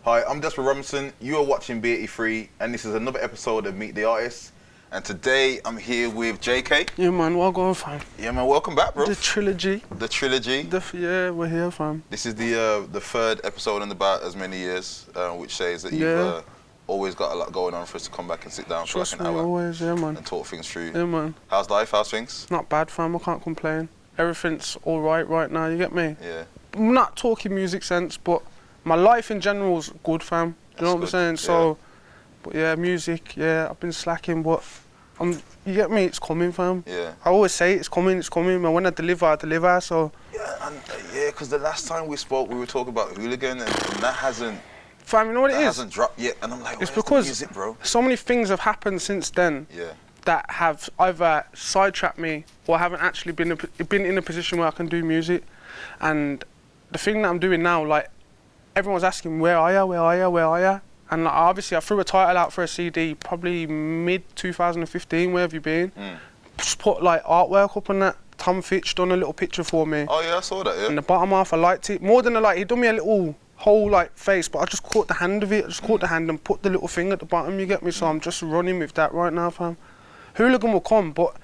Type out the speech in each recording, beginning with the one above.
Hi, I'm Despa Robinson. You are watching BT3, and this is another episode of Meet the Artist. And today I'm here with Jaykae. Yeah, man, well going, fam. Yeah, man, welcome back, bro. The trilogy. The trilogy. Yeah, we're here, fam. This is the third episode in about as many years, which says that you've always got a lot going on for us to come back and sit down for like an hour. Always, yeah, man. And talk things through. Yeah, man. How's life? How's things? Not bad, fam. I can't complain. Everything's all right now. You get me? Yeah. I'm not talking music sense, but my life in general's good, fam. You know what I'm saying? So, but yeah, music. Yeah, I've been slacking, but you get me? It's coming, fam. Yeah. I always say it's coming. And when I deliver. So. Yeah, because the last time we spoke, we were talking about Hooligan, and that hasn't. Fam, you know what it is? That hasn't dropped yet, and I'm like, it's because the music, bro? So many things have happened since then. Yeah. That have either sidetracked me or haven't actually been in a position where I can do music. And the thing that I'm doing now, like, everyone's asking, where are you? And like, obviously I threw a title out for a CD probably mid-2015, where have you been? Just put like artwork up on that. Tom Fitch done a little picture for me. Oh yeah, I saw that, yeah. And the bottom half, I liked it. More than a like, he done me a little whole like face, but I just caught the hand of it. I just caught the hand and put the little thing at the bottom, you get me? So I'm just running with that right now, fam. Hooligan will come, but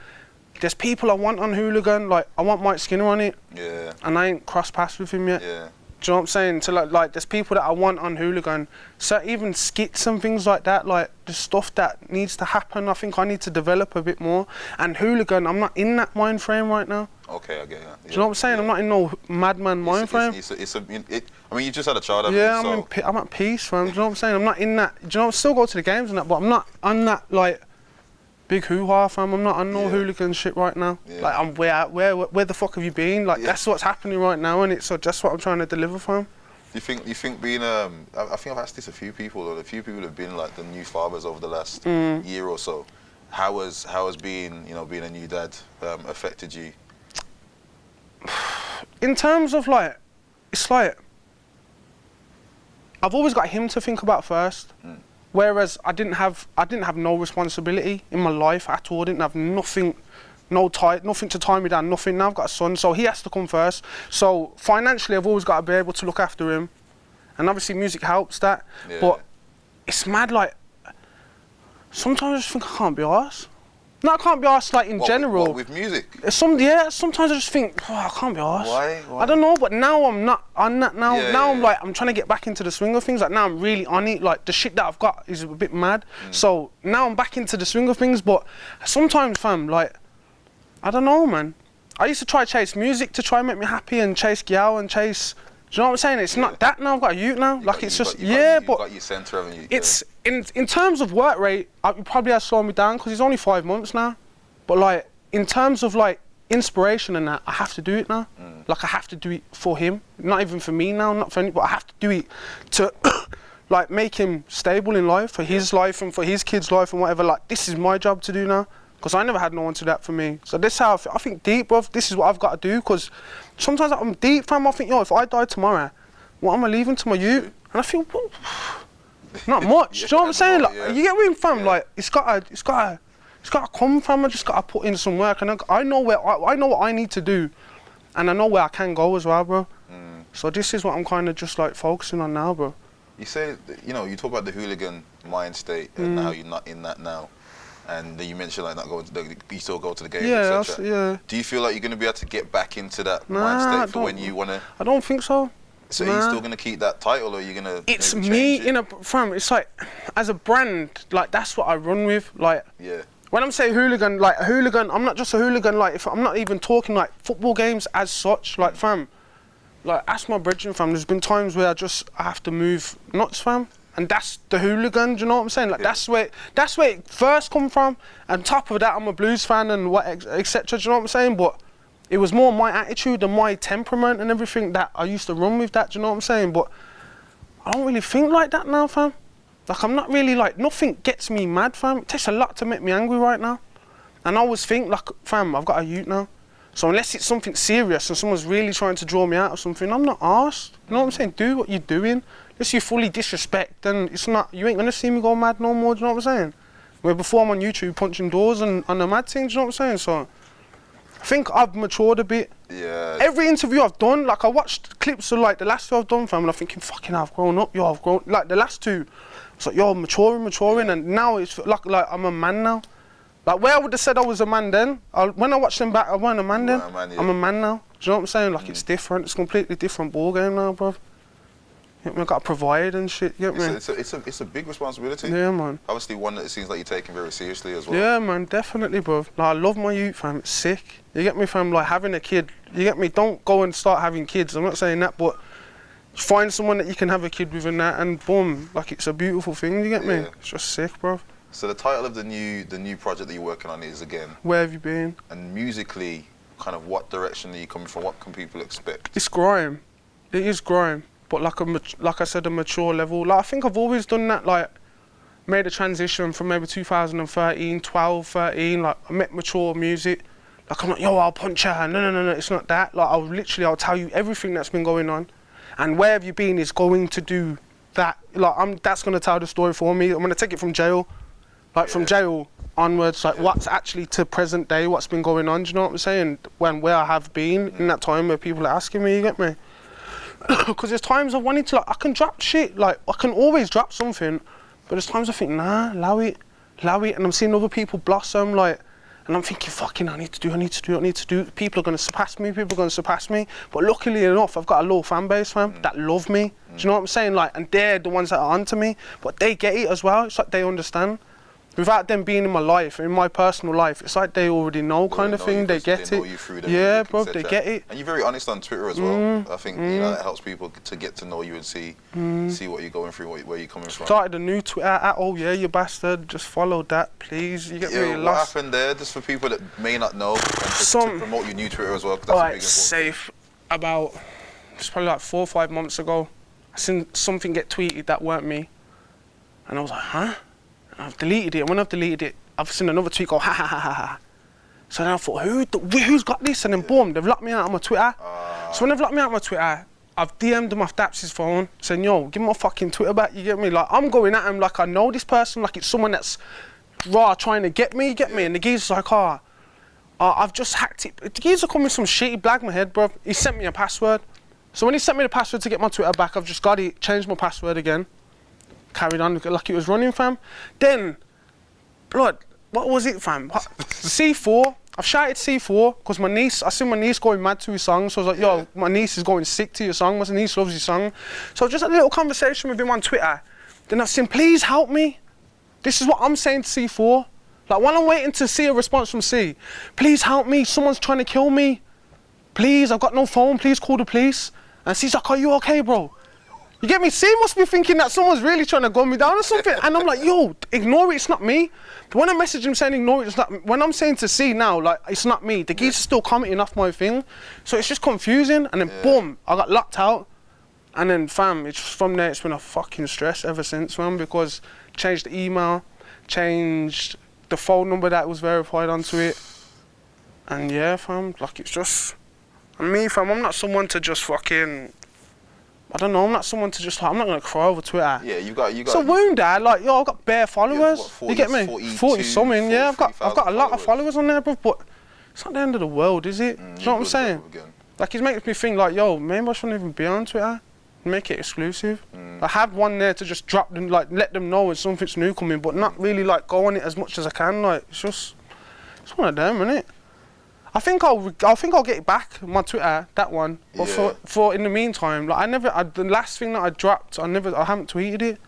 there's people I want on Hooligan, like I want Mike Skinner on it. Yeah. And I ain't crossed paths with him yet. Yeah. Do you know what I'm saying? So like there's people that I want on Hooligan. So even skits and things like that, like the stuff that needs to happen, I think I need to develop a bit more. And Hooligan, I'm not in that mind frame right now. Okay, I get that. Do you know what I'm saying? Yeah. I'm not in no madman mind frame. I mean, you just had a child, haven't you? Yeah, I'm at peace, fam. Do you know what I'm saying? I'm not in that. Do you know? I still go to the games and that, but I'm not on that like big hoo-ha, fam. I'm not on no hooligan shit right now. Yeah. Like I'm where the fuck have you been? Like that's what's happening right now, and so that's what I'm trying to deliver, fam. You think being I think I've asked this a few people, and a few people have been like the new fathers over the last year or so. How has being a new dad affected you? In terms of like, it's like I've always got him to think about first. Whereas I didn't have no responsibility in my life at all. I didn't have nothing to tie me down, nothing. Now I've got a son, so he has to come first. So financially, I've always got to be able to look after him, and obviously music helps that. Yeah. But it's mad. Like sometimes I just think I can't be arsed. No, I can't be arsed like in general. With music? Sometimes I just think, I can't be arsed. Why? I don't know, but now I'm not on that now. I'm like, I'm trying to get back into the swing of things. Like now I'm really on it. Like the shit that I've got is a bit mad. So now I'm back into the swing of things, but sometimes, fam, like, I don't know, man. I used to try chase music to try and make me happy and chase gal and chase, do you know what I'm saying? It's not that now, I've got a youth now. Like it's just, but you've got your centre, haven't you? It's, in terms of work rate, it probably has slowed me down because it's only 5 months now. But like, in terms of like inspiration and that, I have to do it now. Like I have to do it for him, not even for me now, not for any, but I have to do it to like make him stable in life, for his life and for his kids' life and whatever. Like this is my job to do now, because I never had no one to do that for me. So this is how I think deep, bruv. This is what I've got to do, because sometimes I'm deep, fam. I think, if I die tomorrow, what am I leaving to my youth? And I think, well, not much. Do you know what I'm saying? Like, you get me, fam? Like it's gotta come, fam. I just gotta put in some work, and I know I know what I need to do, and I know where I can go as well, bro. So this is what I'm kind of just like focusing on now, bro. You say, you talk about the hooligan mind state and how you're not in that now, and then you mentioned like not going to you still go to the games, etc. Yeah. Do you feel like you're gonna be able to get back into that mind state for when you wanna? I don't think so. So are you still gonna keep that title, or are you gonna? It's me fam. It's like as a brand, like that's what I run with, like. Yeah. When I'm saying hooligan, like a hooligan, I'm not just a hooligan, like if I'm not even talking like football games as such, like fam, like ask my brethren, fam, there's been times where I have to move nuts, fam, and that's the hooligan, do you know what I'm saying? Like that's where it first come from, and on top of that I'm a blues fan and what etc, do you know what I'm saying? But it was more my attitude and my temperament and everything that I used to run with that, do you know what I'm saying? But I don't really think like that now, fam. Like I'm not really like, nothing gets me mad, fam. It takes a lot to make me angry right now. And I always think like, fam, I've got a youth now. So unless it's something serious and someone's really trying to draw me out of something, I'm not arsed. You know what I'm saying? Do what you're doing. Unless you fully disrespect, then it's not, you ain't gonna see me go mad no more, do you know what I'm saying? Where before I'm on YouTube punching doors and on the mad thing, do you know what I'm saying? So I think I've matured a bit. Yeah. Every interview I've done, like I watched clips of like the last two I've done, fam, and I'm thinking, fucking hell, I've grown up, yo, I've grown. Like the last two, it's like, yo, maturing, and now it's like I'm a man now. Like where I would have said I was a man then, when I watched them back, I wasn't a man then. I'm a man now. Do you know what I'm saying? Like it's different. It's a completely different ball game now, bro. I've got to provide and shit, you get me? It's a big responsibility. Yeah, man. Obviously one that it seems like you're taking very seriously as well. Yeah, man, definitely, bro. Like, I love my youth, fam. It's sick. You get me, fam? Like, having a kid, you get me? Don't go and start having kids. I'm not saying that, but find someone that you can have a kid with and that, and boom. Like, it's a beautiful thing, you get me? It's just sick, bro. So the title of the new project that you're working on is, again... Where Have You Been? And musically, kind of what direction are you coming from? What can people expect? It's grime. It is grime. But like I said, a mature level. Like I think I've always done that. Like made a transition from maybe 2013, 12, 13. Like I met mature music. Like I'm like, yo, I'll punch her. No, it's not that. Like I'll tell you everything that's been going on, and Where Have You Been is going to do that. Like that's gonna tell the story for me. I'm gonna take it from jail, like from jail onwards. Like what's actually to present day, what's been going on. Do you know what I'm saying? Where I have been in that time where people are asking me, you get me? Because there's times I wanted to, like, I can drop shit, like, I can always drop something, but there's times I think, nah, allow it, and I'm seeing other people blossom, like, and I'm thinking, fucking, I need to do, people are going to surpass me, but luckily enough, I've got a loyal fan base, fam, that love me, do you know what I'm saying, like, and they're the ones that are onto me, but they get it as well, it's like they understand. Without them being in my life, in my personal life, it's like they already know kind of thing, they get it. Yeah, bro, they get it. And you're very honest on Twitter as well. I think you know, that helps people to get to know you and see what you're going through, where you're coming from. Started a new Twitter at, oh yeah, you bastard, just follow that, please. You get really lost. What happened there, just for people that may not know, and to promote your new Twitter as well, because that's a big safe. It's probably like 4 or 5 months ago, I seen something get tweeted that weren't me. And I was like, huh? I've deleted it, and when I've deleted it, I've seen another tweet go, ha ha ha ha ha. So then I thought, who's got this? And then boom, they've locked me out on my Twitter. So when they've locked me out on my Twitter, I've DM'd them off Daps's phone, saying, yo, give me my fucking Twitter back, you get me? Like, I'm going at him like I know this person, like it's someone that's trying to get me, you get me? And the geezer's like, I've just hacked it. The geezer called me some shit, he blagged my head, bro. He sent me a password. So when he sent me the password to get my Twitter back, I've just got it, changed my password again. Carried on like it was running, fam. Then, blood, what was it, fam? C4, I've shouted C4 because I seen my niece going mad to his song, so I was like, yo, my niece is going sick to your song, my niece loves your song. So just a little conversation with him on Twitter. Then I've seen, please help me. This is what I'm saying to C4. Like while I'm waiting to see a response from C, please help me, someone's trying to kill me. Please, I've got no phone, please call the police. And C's like, are you okay, bro? You get me? C must be thinking that someone's really trying to gun me down or something. And I'm like, yo, ignore it, it's not me. But when I message him saying ignore it, it's not, when I'm saying to C now, like, it's not me, the geezer's still commenting off my thing. So it's just confusing. And then boom, I got locked out. And then fam, it's from there, it's been a fucking stress ever since, man, because changed the email, changed the phone number that was verified onto it. And yeah, fam, like it's just, and me, fam, I'm not someone to just fucking, I don't know, I'm not someone to just, like, I'm not going to cry over Twitter. Yeah, you got. It's a wound, Dad. Like, yo, I've got bare followers. What, 40, you get me? 40 something, yeah. I've got a lot of followers on there, bro, but it's not the end of the world, is it? Do you know what I'm saying? Like, it makes me think, like, yo, maybe I shouldn't even be on Twitter. Make it exclusive. I have one there to just drop them, like, let them know when something's new coming, but not really, like, go on it as much as I can. Like, it's one of them, innit? I think I'll get it back, my Twitter, that one. But for in the meantime, like the last thing that I dropped, I haven't tweeted it.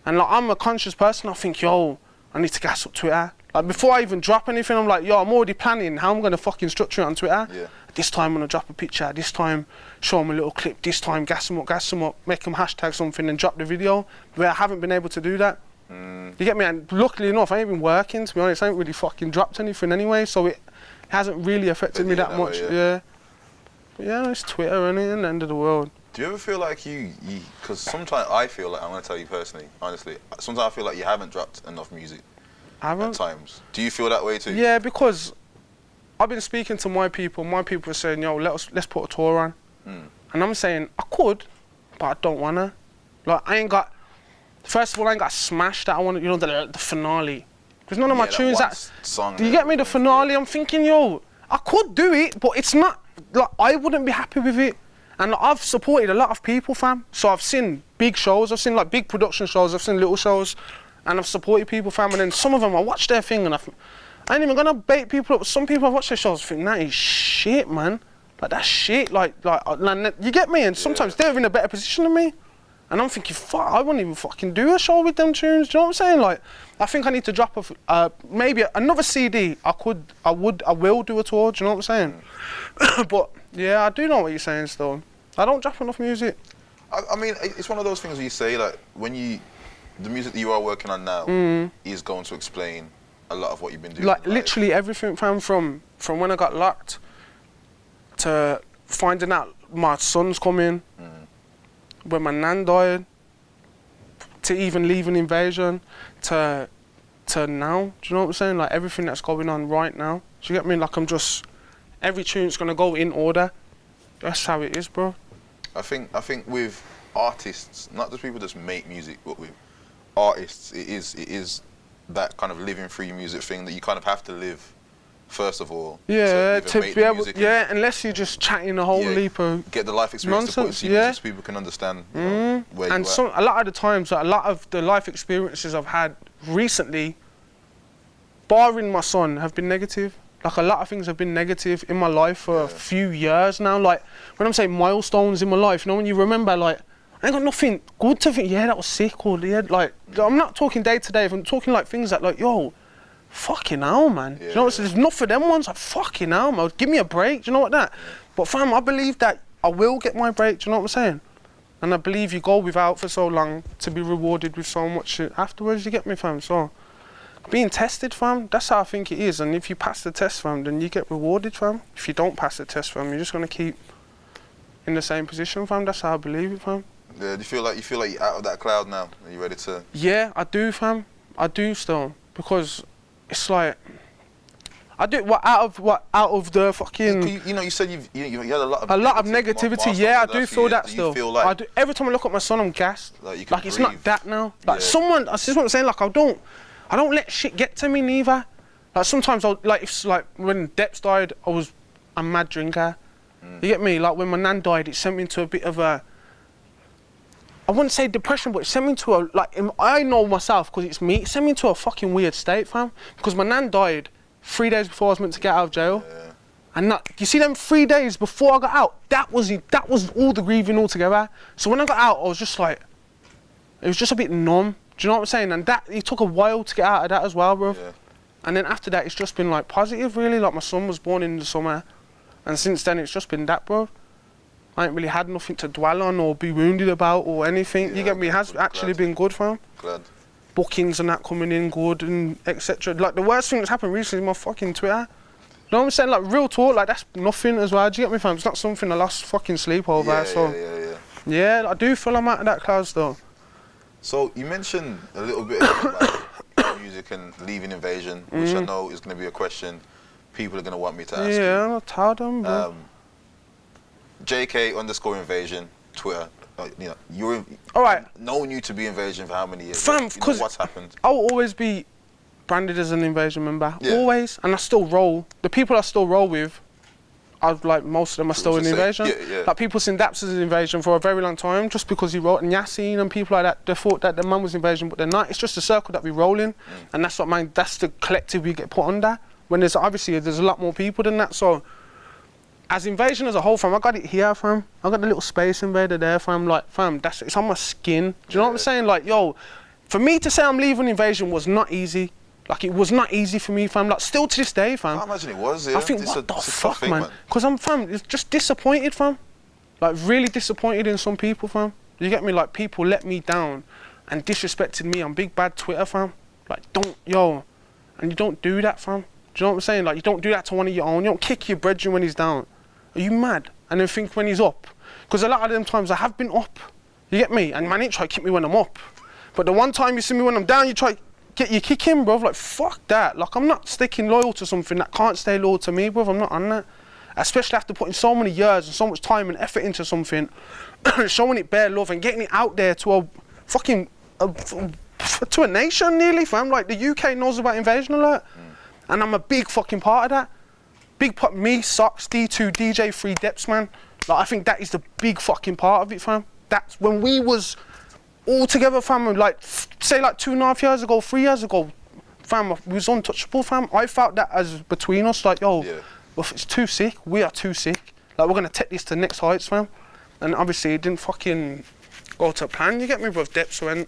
And like I'm a conscious person, I think, yo, I need to gas up Twitter. Like before I even drop anything, I'm like, yo, I'm already planning how I'm gonna fucking structure it on Twitter. Yeah. This time I'm gonna drop a picture, this time show them a little clip, this time gas them up, make them hashtag something and drop the video. Where I haven't been able to do that. You get me? And luckily enough, I ain't been working, to be honest. I ain't really fucking dropped anything anyway, so it hasn't really affected me that much. Yeah. But yeah, it's Twitter, innit? In the end of the world. Do you ever feel like because sometimes I feel like, I'm going to tell you personally, honestly, sometimes I feel like you haven't dropped enough music. At times. Do you feel that way too? Yeah, because I've been speaking to my people are saying, yo, let's put a tour on. And I'm saying, I could, but I don't want to. Like, first of all, I ain't got Smash that I want, you know, the finale. There's none of my tunes that, song do you get me, the finale? I'm thinking, yo, I could do it, but it's not, like, I wouldn't be happy with it. And like, I've supported a lot of people, fam. So I've seen big shows, I've seen like big production shows, I've seen little shows, and I've supported people, fam. And then some of them, I watch their thing, and I ain't even gonna bait people up. Some people I watch their shows think, that is shit, man. Like, that's shit, like, you get me? And sometimes they're in a better position than me. And I'm thinking, fuck, I wouldn't even fucking do a show with them tunes, do you know what I'm saying? Like, I think I need to drop maybe another CD. I will do a tour, do you know what I'm saying? But, yeah, I do know what you're saying still. I don't drop enough music. I mean, it's one of those things where you say, like, the music that you are working on now is going to explain a lot of what you've been doing. Like, literally everything, fam, from when I got locked to finding out my son's coming, when my nan died, to even leaving Invasion, to now, do you know what I'm saying? Like, everything that's going on right now. Do you get me? Like, every tune's gonna go in order. That's how it is, bro. I think with artists, not just people that just make music, but with artists, it is that kind of living free music thing that you kind of have to live first of all. Yeah, to be able, unless you're just chatting a whole heap of get the life experience nonsense, to put it to music so people can understand where and you're at. A lot of the times, like, a lot of the life experiences I've had recently, barring my son, have been negative. Like, a lot of things have been negative in my life for a few years now. Like, when I'm saying milestones in my life, you know, when you remember, like, I ain't got nothing good to think, yeah, that was sick, or yeah, like, I'm not talking day to day, I'm talking like things that, like, yo, fucking hell, man. Do you know what I'm saying? There's enough for them ones, like, fucking hell, man. Give me a break, do you know what that? But fam, I believe that I will get my break, do you know what I'm saying? And I believe you go without for so long to be rewarded with so much shit afterwards, you get me, fam? So, being tested, fam, that's how I think it is. And if you pass the test, fam, then you get rewarded, fam. If you don't pass the test, fam, you're just gonna keep in the same position, fam. That's how I believe it, fam. Yeah, do you feel like you're out of that cloud now? Are you ready to? Yeah, I do, fam. I do still, because it's like I do out of the fucking. You know, you said you had a lot of negativity. Yeah, I do feel that still. Feel like I do. Every time I look at my son, I'm gassed. Like it's not that now. Like someone, that's just what I'm saying. Like, I don't let shit get to me neither. Like, sometimes if when Despa died, I was a mad drinker. You get me? Like, when my nan died, it sent me into a bit of a, I wouldn't say depression, but it sent me into a, like, I know myself because it's me, it sent me into a fucking weird state, fam. Because my nan died 3 days before I was meant to get out of jail. Yeah. And you see them 3 days before I got out, that was all the grieving altogether. So when I got out, I was just like, it was just a bit numb. Do you know what I'm saying? And it took a while to get out of that as well, bro. Yeah. And then after that, it's just been like positive, really. Like, my son was born in the summer, and since then it's just been that, bro. I ain't really had nothing to dwell on or be wounded about or anything. Yeah, you get me? It has actually been good, fam. Glad. Bookings and that coming in good and etc. Like, the worst thing that's happened recently is my fucking Twitter. You know what I'm saying? Like, real talk, like, that's nothing as well. Do you get me, fam? It's not something I lost fucking sleep over. Yeah, I do feel I'm out of that cloud still. So you mentioned a little bit about music and leaving Invasion, which I know is going to be a question people are going to want me to ask you. Yeah, I'll tell them, bro. Jaykae_Invasion, Twitter. You know, all right. Known you to be Invasion for how many years? Fam, because what's happened? I'll always be branded as an Invasion member, always, and I still roll. The people I still roll with, like, most of them are still in Invasion. Like, people seen Daps as an Invasion for a very long time, just because he wrote, and Yassine and people like that, they thought that the man was Invasion, but they're not. It's just a circle that we roll in, and that's the collective we get put under, when there's a lot more people than that. So, as Invasion as a whole, fam, I got it here, fam. I got the little Space Invader there, fam. Like, fam, it's on my skin. Do you know what I'm saying? Like, yo, for me to say I'm leaving Invasion was not easy. Like, it was not easy for me, fam. Like, still to this day, fam. I imagine it was, yeah. I think, what the fuck, man? Because I'm, fam, just disappointed, fam. Like, really disappointed in some people, fam. You get me? Like, people let me down and disrespected me on big bad Twitter, fam. Like, and you don't do that, fam. Do you know what I'm saying? Like, you don't do that to one of your own. You don't kick your brethren when he's down. Are you mad? And then think when he's up. Because a lot of them times I have been up. You get me? And man ain't try to kick me when I'm up. But the one time you see me when I'm down, you try get your kick in, bro. Like, fuck that. Like, I'm not sticking loyal to something that can't stay loyal to me, bro. I'm not on that. Especially after putting so many years and so much time and effort into something, showing it bare love and getting it out there to a fucking to a nation nearly, fam. Like, the UK knows about Invasion Alert, and I'm a big fucking part of that. big part, me, Socks, D2, DJ3, Deps, man. Like, I think that is the big fucking part of it, fam. That's when we was all together, fam, like, say like 2.5 years ago, 3 years ago, fam, we was untouchable, fam. I felt that as between us, like, yo, if it's too sick, we are too sick. Like, we're gonna take this to the next heights, fam. And obviously, it didn't fucking go to plan, you get me, bro? Deps went.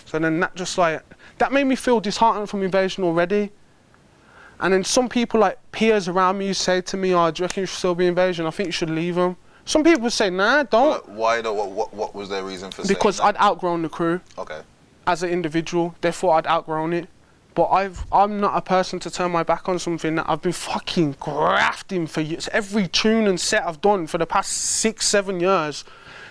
So then that just like, that made me feel disheartened from Invasion already. And then some people, like peers around me, say to me, oh, do you reckon you should still be Invasion? I think you should leave them. Some people say, nah, don't. Why not? What was their reason for saying that? Because I'd outgrown the crew. Okay. As an individual, therefore I'd outgrown it. But I'm not a person to turn my back on something that I've been fucking grafting for years. Every tune and set I've done for the past 6-7 years,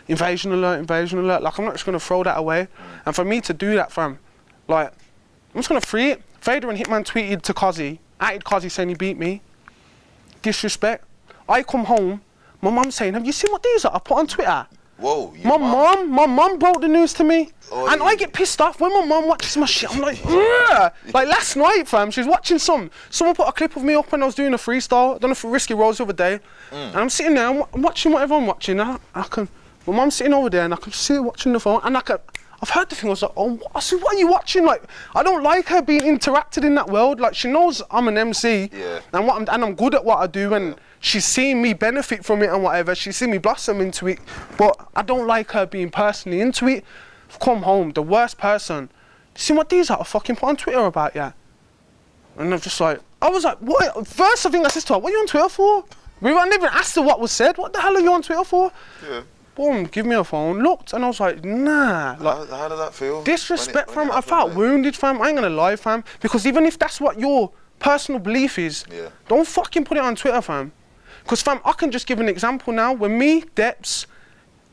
Invasion alert, Invasion alert. Like, I'm not just gonna throw that away. And for me to do that, fam, like, I'm just gonna free it. Vader and Hitman tweeted to Kazi, added Kazi saying he beat me. Disrespect. I come home, my mum's saying, have you seen what these are? I put on Twitter. Whoa, my mum brought the news to me. Oh, and I get pissed off when my mum watches my shit. I'm like, ugh. Like last night, fam, she was watching someone put a clip of me up when I was doing a freestyle, done a Risky Rolls the other day. And I'm sitting there, I'm watching whatever I'm watching. My mum's sitting over there and I can see her watching the phone and I've heard the thing, I was like, oh, I said, what are you watching? Like, I don't like her being interacted in that world. Like, she knows I'm an MC and I'm good at what I do and she's seen me benefit from it and whatever. She's seen me blossom into it, but I don't like her being personally into it. I've come home, the worst person. See what these are fucking put on Twitter about, yeah? And I'm just like, I was like, what? First, I think I said to her, what are you on Twitter for? I never even asked her what was said. What the hell are you on Twitter for? Yeah. Boom, give me a phone, looked, and I was like, nah. Like, how did that feel? Disrespect, fam. I felt wounded, fam. I ain't gonna lie, fam. Because even if that's what your personal belief is, don't fucking put it on Twitter, fam. Because, fam, I can just give an example now. When me, Deps,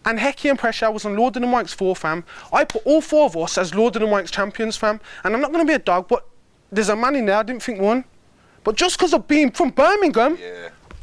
and Hecky and Pressure was on Lord of the Mics 4, fam, I put all 4 of us as Lord of the Mics champions, fam. And I'm not gonna be a dog, but there's a man in there I didn't think won. But just because of being from Birmingham,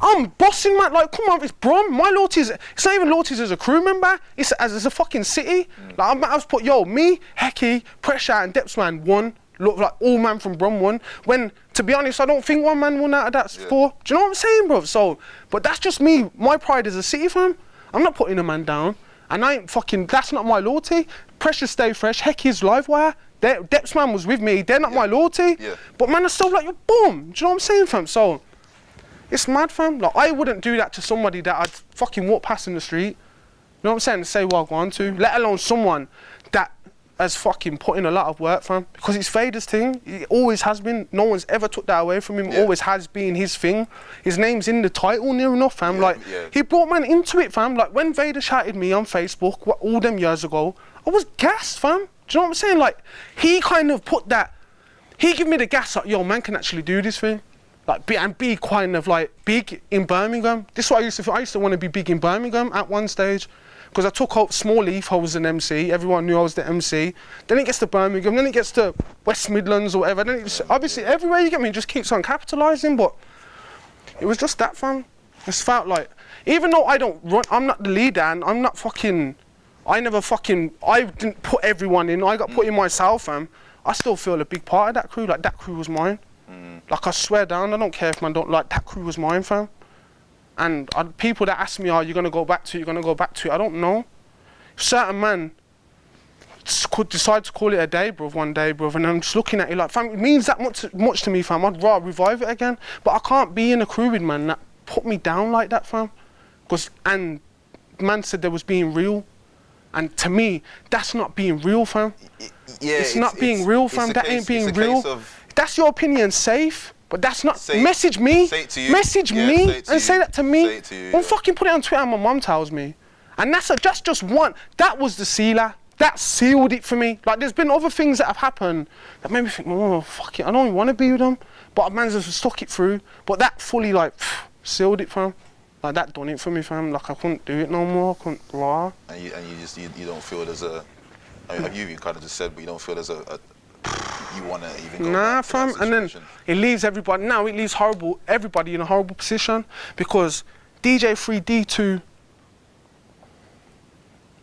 I'm bossing, man. Like, come on, it's Brum. My loyalties, it's not even loyalties as a crew member, it's as a fucking city. Like, I've put, yo, me, Hecky, Pressure, and Deps, man, won. Look, like, all man from Brum won. When, to be honest, I don't think one man won out of that 4. Do you know what I'm saying, bro? So, but that's just me, my pride as a city, fam. I'm not putting a man down. And I ain't fucking, that's not my loyalty. Pressure stay fresh, Hecky's Livewire. Deps, man, was with me. They're not my loyalty. But, man, I still like, boom. Do you know what I'm saying, fam? So, it's mad, fam. Like, I wouldn't do that to somebody that I'd fucking walk past in the street. You know what I'm saying? And say what I want to. Let alone someone that has fucking put in a lot of work, fam. Because it's Vader's thing. It always has been. No one's ever took that away from him. It always has been his thing. His name's in the title near enough, fam. He brought man into it, fam. Like, when Vader shouted me on Facebook all them years ago, I was gassed, fam. Do you know what I'm saying? Like, he kind of put that, he gave me the gas, like, yo, man can actually do this thing. Like, be kind of like big in Birmingham. This is what I used to feel. I used to want to be big in Birmingham at one stage. Because I took out Small Leaf, I was an MC. Everyone knew I was the MC. Then it gets to Birmingham, then it gets to West Midlands or whatever. Then it's, obviously, everywhere you get me, it just keeps on capitalising. But it was just that, fam. It's felt like, even though I don't run, I'm not the leader and I'm not fucking, I didn't put everyone in. I got put in myself, fam. I still feel a big part of that crew. Like, that crew was mine. Like, I swear down, I don't care if man don't like, that crew was mine, fam. And people that ask me, oh, you're gonna go back to it, I don't know. Certain man could decide to call it a day, bruv, one day, bruv, and I'm just looking at it like, fam, it means that much to me, fam. I'd rather revive it again. But I can't be in a crew with man that put me down like that, fam. And man said there was being real. And to me, that's not being real, fam. It's not being real, fam. That ain't being real. That's your opinion, safe, but that's not. Message me, message me, and say that to me. Don't fucking put it on Twitter. My mum tells me, and that's just one. That was the sealer. That sealed it for me. Like, there's been other things that have happened that made me think, oh fuck it, I don't even want to be with them. But man's just stuck it through. But that fully like sealed it, fam. Like, that done it for me, fam. Like, I couldn't do it no more. I couldn't lie. And you don't feel there's a. I mean, you kind of just said, but you don't feel there's a you want to even go back to fam, that and then it leaves everybody, now it leaves everybody in a horrible position, because DJ3, D2,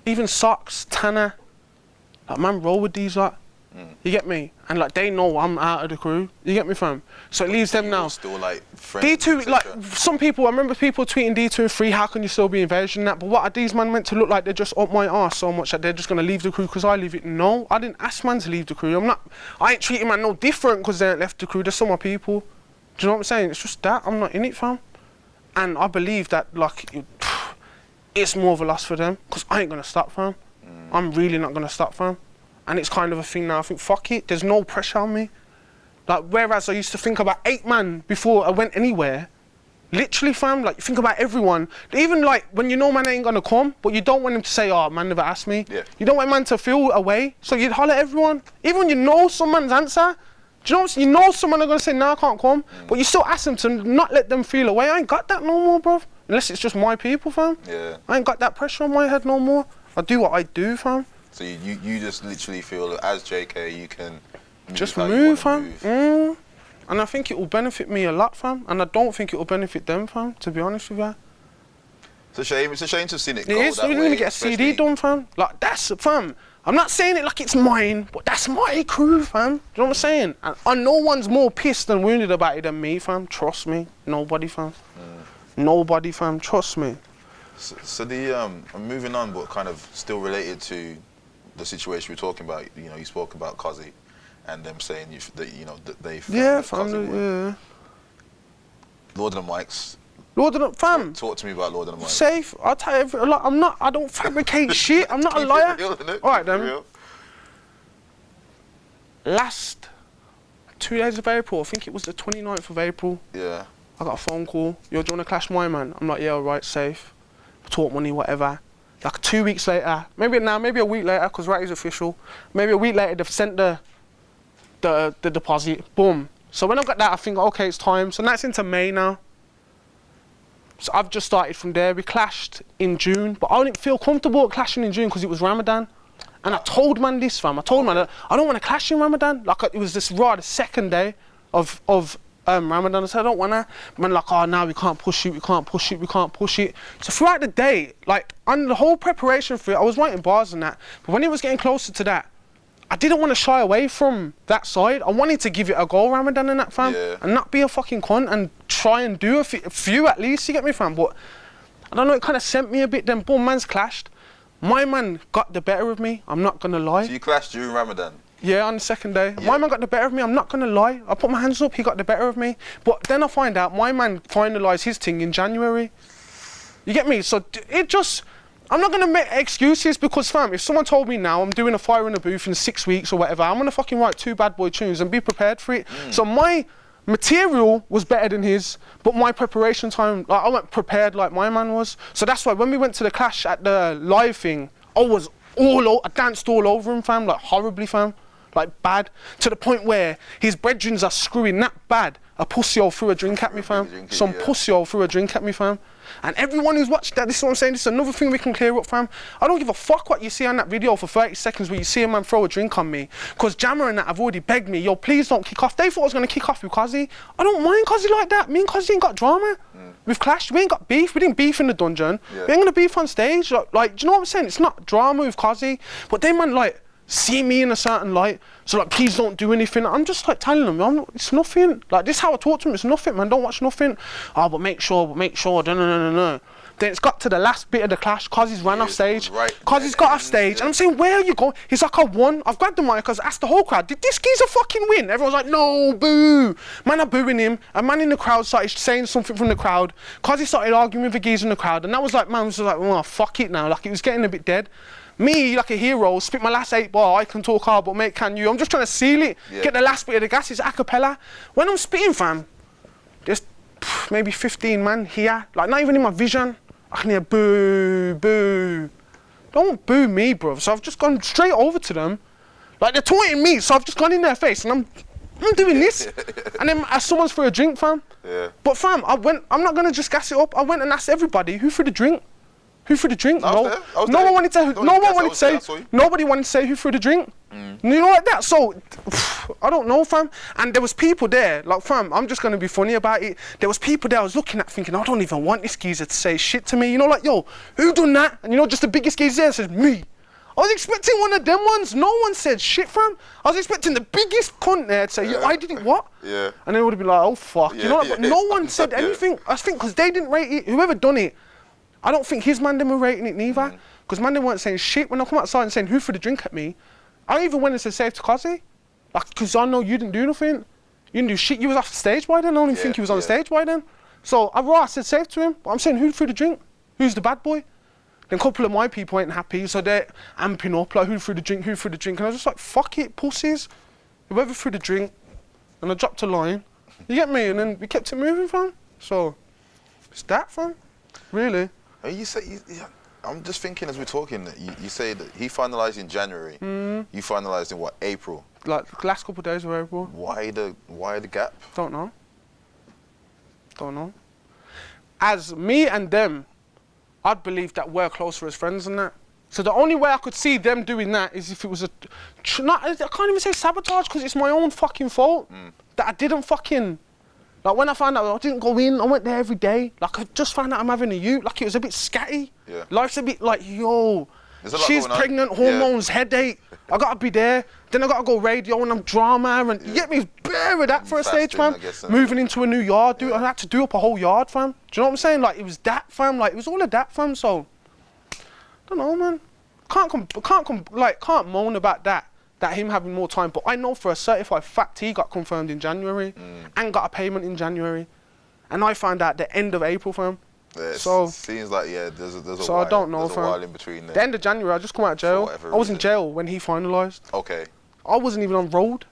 even Socks, Tanner, like, man roll with these, like, You get me? And like they know I'm out of the crew. You get me, fam? So it leaves them now. Still like friends, D2, like some people, I remember people tweeting D2 and 3, how can you still be invasion and that? But what are these men meant to look like? They're just up my arse so much that they're just gonna leave the crew because I leave it? No, I didn't ask man to leave the crew. I ain't treating man no different because they ain't left the crew. They're some of my people. Do you know what I'm saying? It's just that I'm not in it, fam. And I believe that like it's more of a loss for them because I ain't gonna stop, fam. I'm really not gonna stop, fam. And it's kind of a thing now. I think, fuck it, there's no pressure on me. Like, whereas I used to think about 8 man before I went anywhere, literally, fam, like, you think about everyone. Even, like, when you know man ain't gonna come, but you don't want him to say, oh, man never asked me. Yeah. You don't want man to feel away, so you'd holler at everyone. Even when you know someone's answer, do you know what I'm saying? You know someone are gonna say, nah, I can't come, but you still ask them to not let them feel away. I ain't got that no more, bruv. Unless it's just my people, fam. Yeah. I ain't got that pressure on my head no more. I do what I do, fam. So you just literally feel that as Jaykae you can just how move, you wanna fam. And I think it will benefit me a lot, fam. And I don't think it will benefit them, fam, to be honest with you. It's a shame to have seen it go It is, that we're way, gonna get a CD done, fam. Like, that's, fam. I'm not saying it like it's mine, but that's my crew, fam. Do you know what I'm saying? And no one's more pissed and wounded about it than me, fam. Trust me. Nobody, fam. Nobody, fam. Trust me. So the I'm moving on, but kind of still related to the situation we're talking about. You know, you spoke about Kazi and them saying that they found fam. Lord of the Mics. Lord of the, fam. Talk to me about Lord of the Mics. Safe. I'll tell you, like, I don't fabricate shit. I'm not a liar. Alright then. Last 2 days of April, I think it was the 29th of April. Yeah. I got a phone call. Yo, do you want to clash my man? I'm like, yeah, alright, safe. Talk money, whatever. Like 2 weeks later, maybe a week later, because right is official. Maybe a week later, they've sent the deposit. Boom. So when I got that, I think, okay, it's time. So that's into May now. So I've just started from there. We clashed in June, but I didn't feel comfortable clashing in June because it was Ramadan. And I told man this, fam. I told man that I don't want to clash in Ramadan. Like it was this the second day of Ramadan. I said I don't wanna. Man, like, oh, now we can't push it. We can't push it. We can't push it. So throughout the day, like on the whole preparation for it, I was writing bars and that. But when it was getting closer to that, I didn't want to shy away from that side. I wanted to give it a go, Ramadan and that, fam. Yeah. And not be a fucking cunt and try and do a few at least, you get me, fam? But I don't know, it kind of sent me a bit. Then boom, man's clashed. My man got the better of me, I'm not gonna lie. So you clashed during Ramadan? Yeah, on the second day. Yeah. My man got the better of me, I'm not gonna lie. I put my hands up, he got the better of me. But then I find out my man finalised his thing in January. You get me? So it just, I'm not gonna make excuses because, fam, if someone told me now I'm doing a fire in the booth in 6 weeks or whatever, I'm gonna fucking write 2 bad boy tunes and be prepared for it. So my material was better than his, but my preparation time, like, I went prepared like my man was. So that's why when we went to the clash at the live thing, I danced all over him, fam, like horribly, fam. Like bad, to the point where his brethrens are screwing that bad. A pussy hole threw a drink at me, fam. Some pussy hole threw a drink at me, fam. And everyone who's watched that, this is what I'm saying, this is another thing we can clear up, fam. I don't give a fuck what you see on that video for 30 seconds where you see a man throw a drink on me. Because Jammer and that have already begged me, yo, please don't kick off. They thought I was going to kick off with Kazi. I don't mind Kazi like that. Me and Kazi ain't got drama. We've clashed, we ain't got beef. We didn't beef in the dungeon. We ain't going to beef on stage. Like, do you know what I'm saying? It's not drama with Kazi. But they, man, like, see me in a certain light, so like, please don't do anything. I'm just like telling them, it's nothing. Like, this is how I talk to them, it's nothing, man, don't watch nothing. Oh, but make sure, no. Then it's got to the last bit of the clash, Kazi's ran off stage. Kazi's got off stage, and I'm saying, where are you going? He's like, I won. I've grabbed the mic, because I asked the whole crowd, did this geezer fucking win? Everyone's like, no, boo. Man are booing him. A man in the crowd started saying something from the crowd. Kazi started arguing with the geezer in the crowd, and that was like, man was like, oh, fuck it now. Like, it was getting a bit dead. Me, like a hero, spit my last 8 bar, I can talk hard, but mate, can you? I'm just trying to seal it, get the last bit of the gas, it's a cappella. When I'm spitting, fam, there's maybe 15 man here, like not even in my vision. I can hear boo, boo. Don't boo me, bro. So I've just gone straight over to them. Like, they're taunting me, so I've just gone in their face and I'm doing this. And then someone's for a drink, fam. But fam, I'm not gonna just gas it up. I went and asked everybody, who for the drink? Who threw the drink? Nobody wanted to say who threw the drink. You know, like that. So, I don't know, fam. And there was people there, like, fam, I'm just going to be funny about it. There was people there I was looking at thinking, I don't even want this geezer to say shit to me. You know, like, yo, who done that? And you know, just the biggest geezer there says, me. I was expecting one of them ones. No one said shit, fam. I was expecting the biggest cunt there to say, yeah, I did it, what? Yeah. And then it would have been like, oh, fuck. Yeah, you know, yeah, but no one said yeah. anything. I think because they didn't rate it. Whoever done it, I don't think his man them were rating it neither. Because man them weren't saying shit. When I come outside and saying, who threw the drink at me, I even went and said, safe to Kazi. Like, because I know you didn't do nothing. You didn't do shit. You was off stage by then. I don't even think he was on stage by then. So I said safe to him. But I'm saying, who threw the drink? Who's the bad boy? Then a couple of my people ain't happy, so they're amping up, like, who threw the drink, who threw the drink? And I was just like, fuck it, pussies. Whoever threw the drink, and I dropped a line, you get me? And then we kept it moving, fam. So, it's that, fam, really. You say, I'm just thinking as we're talking, you say that he finalised in January, you finalised in what, April? Like, the last couple of days of April. Why the gap? Don't know. As me and them, I'd believe that we're closer as friends than that. So the only way I could see them doing that is if it was I can't even say sabotage because it's my own fucking fault that I didn't fucking, like when I found out I didn't go in, I went there every day. Like I just found out I'm having a youth, like it was a bit scatty. Yeah. Life's a bit like, yo, she's pregnant, hormones, headache, I gotta be there. Then I gotta go radio and I'm drama and you get me, bare of that for a stage, fam. Moving into a new yard, I had to do up a whole yard, fam. Do you know what I'm saying? Like it was that, fam. Like it was all of that, fam. So I don't know, man. Can't moan about that him having more time. But I know for a certified fact he got confirmed in January and got a payment in January, and I found out the end of April, fam. Yeah, so seems like there's a so while, I don't know, there's a while in between there. The end of January, I just come out of jail. I was in jail when he finalised. Okay. I wasn't even on road,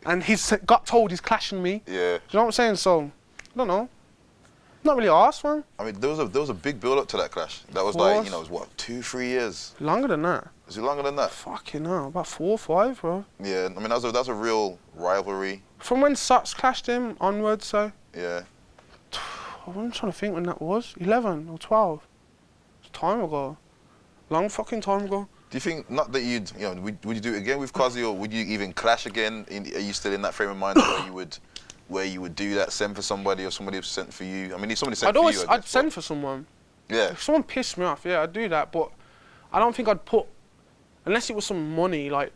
and he's got told he's clashing me. Yeah. Do you know what I'm saying? So I don't know. Not really asked, man. I mean, there was a big build up to that clash. That was like, it was what, 2-3 years? Longer than that. Was it longer than that? Fucking hell, about 4 or 5, bro. Yeah, I mean that's a real rivalry. From when Suts clashed him onwards, so. Yeah. I'm trying to think when that was. 11 or 12. It's time ago. Long fucking time ago. Do you think, not that would you do it again with Kazi, or would you even clash again? Are you still in that frame of mind where you would do that, send for somebody, or somebody sent for you? I mean, if somebody sent for you, I'd send for someone. Yeah. If someone pissed me off, yeah, I'd do that. But I don't think I'd put, unless it was some money, like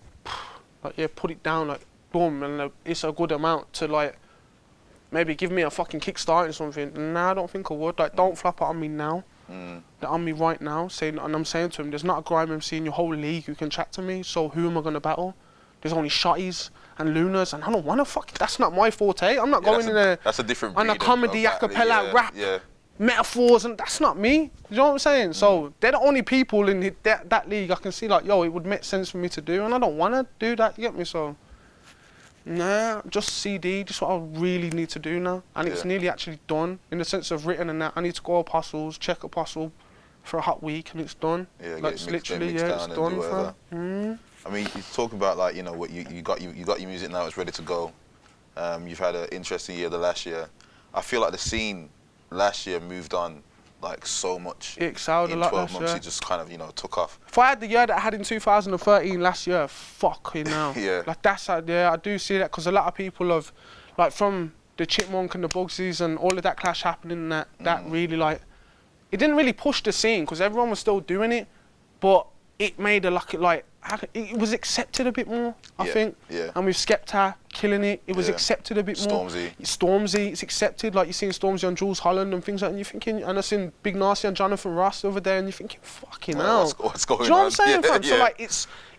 put it down, like, boom, and it's a good amount to, like, maybe give me a fucking kickstart or something. Nah, I don't think I would. Like, don't flap it on me now. They're on me right now, and I'm saying to him, there's not a grime MC in your whole league who can chat to me, so who am I going to battle? There's only shotties and Lunas, and I don't want to that's not my forte. I'm not going in there that's a different on a comedy, a cappella, rap, metaphors, and that's not me. You know what I'm saying? So they're the only people in that league I can see, like, yo, it would make sense for me to do, and I don't want to do that, you get me? So, nah, just CD, just what I really need to do now. And it's nearly actually done, in the sense of written and that. I need to go Apostles, check Apostle for a hot week, and it's done. Yeah, like, it's literally, it's done. I mean, you talk about, like, what you got your music now, it's ready to go. You've had an interesting year the last year. I feel like the scene last year moved on, like, so much. It excelled a lot last year. In 12 months, it just kind of, took off. If I had the year that I had in 2013 last year, fucking hell. Yeah. Like, that's out there. I do see that, because a lot of people have, like, from the Chipmunk and the Bugsies and all of that clash happening, that really, like, it didn't really push the scene, because everyone was still doing it, but it made it was accepted a bit more, I think. Yeah. And with Skepta killing it, it was accepted a bit more. Stormzy, it's accepted. Like, you're seeing Stormzy on Jules Holland and things like that, and you're thinking, and I've seen Big Nasty and Jonathan Ross over there, and you're thinking, fucking hell. What's going on? Do you know what I'm saying, fam? So, like,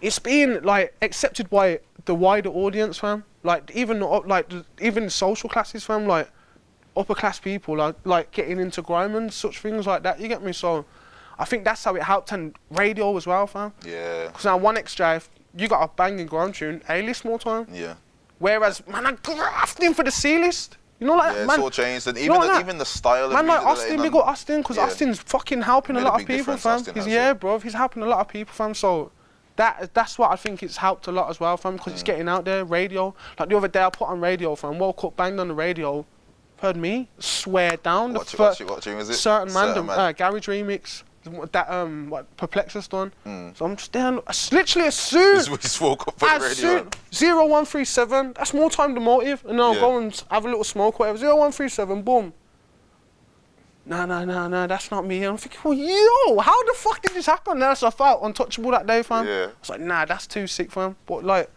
it's being, like, accepted by the wider audience, fam. Like, even social classes, fam, like, upper class people, like getting into grime and such things like that, you get me? So, I think that's how it helped, and radio as well, fam. Yeah. Because now 1xJ, if you got a banging grime tune, A-list more time. Yeah. Whereas, man, I'm grafting for the C-list. You know, like, man. It's all changed, and even the style of man, music. like Austin, big up Austin, because Austin's fucking helping a lot of people, fam. Bro, he's helping a lot of people, fam. So, that's what I think it's helped a lot as well, fam, because it's getting out there, radio. Like, the other day I put on radio, fam, World Cup banged on the radio. Heard me swear down. What tune was it? Certain Man, Garage remix. That Perplexus done. So I'm just there. Literally as soon as 0137, that's more time to motive, and then I'll go and have a little smoke, whatever. 0137, boom. no, that's not me. And I'm thinking, well, yo, how the fuck did this happen? That's I felt untouchable that day, fam. Yeah. I was like, nah, that's too sick, fam. But like,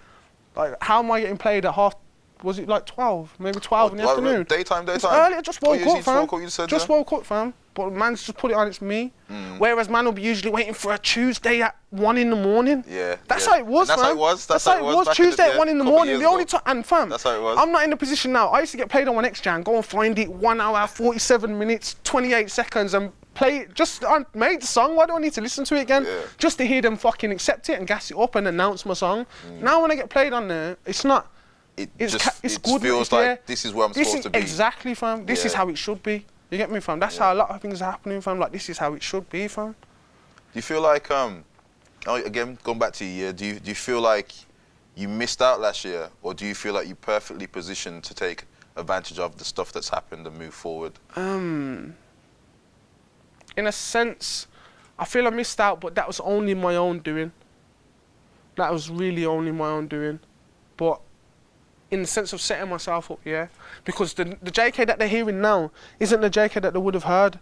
how am I getting played at half? Was it like 12? Maybe 12 in the afternoon. Daytime. It's early. I just woke up, fam. You said, just woke up, fam. But man's just put it on. It's me. Whereas man will be usually waiting for a Tuesday at 1 in the morning. Yeah. That's how it was, and fam. That's how it was. Tuesday at 1 in the morning. The only time, and fam, that's how it was. I'm not in the position now. I used to get played on my next jam, go and find it 1 hour, 47 minutes, 28 seconds, and play it. Just I made the song. Why do I need to listen to it again? Yeah. Just to hear them fucking accept it and gas it up and announce my song. Now when I get played on there, it's not. It It's good. feels like this is where I'm supposed to be. Exactly, fam. This is how it should be. You get me, fam? That's how a lot of things are happening, fam. Like, this is how it should be, fam. Do you feel like, again, going back to your year, do you feel like you missed out last year, or do you feel like you're perfectly positioned to take advantage of the stuff that's happened and move forward? In a sense, I feel I missed out, but that was only my own doing. That was really only my own doing. But in the sense of setting myself up, yeah. Because the Jaykae that they're hearing now isn't the Jaykae that they would have heard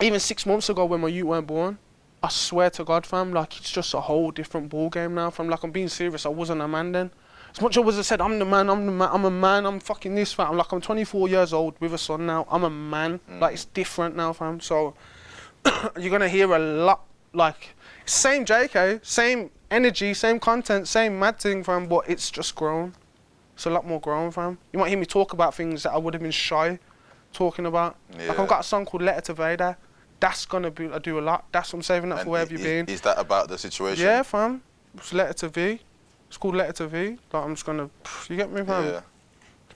even 6 months ago when my youth weren't born. I swear to God, fam, like, it's just a whole different ball game now, fam. Like, I'm being serious, I wasn't a man then. As much as I said, I'm a man, I'm fucking this, fam. I'm 24 years old with a son now. I'm a man. Like, it's different now, fam. So, you're gonna hear a lot, like, same Jaykae, same energy, same content, same mad thing, fam, but it's just grown. It's a lot more grown, fam. You might hear me talk about things that I would have been shy talking about. Yeah. Like, I've got a song called Letter to Vader. That's gonna be, I do a lot. That's what I'm saving that for Where Have You Been. Is that about the situation? Yeah, fam. It's Letter to V. It's called Letter to V. Like, I'm just gonna, you get me, fam? Yeah.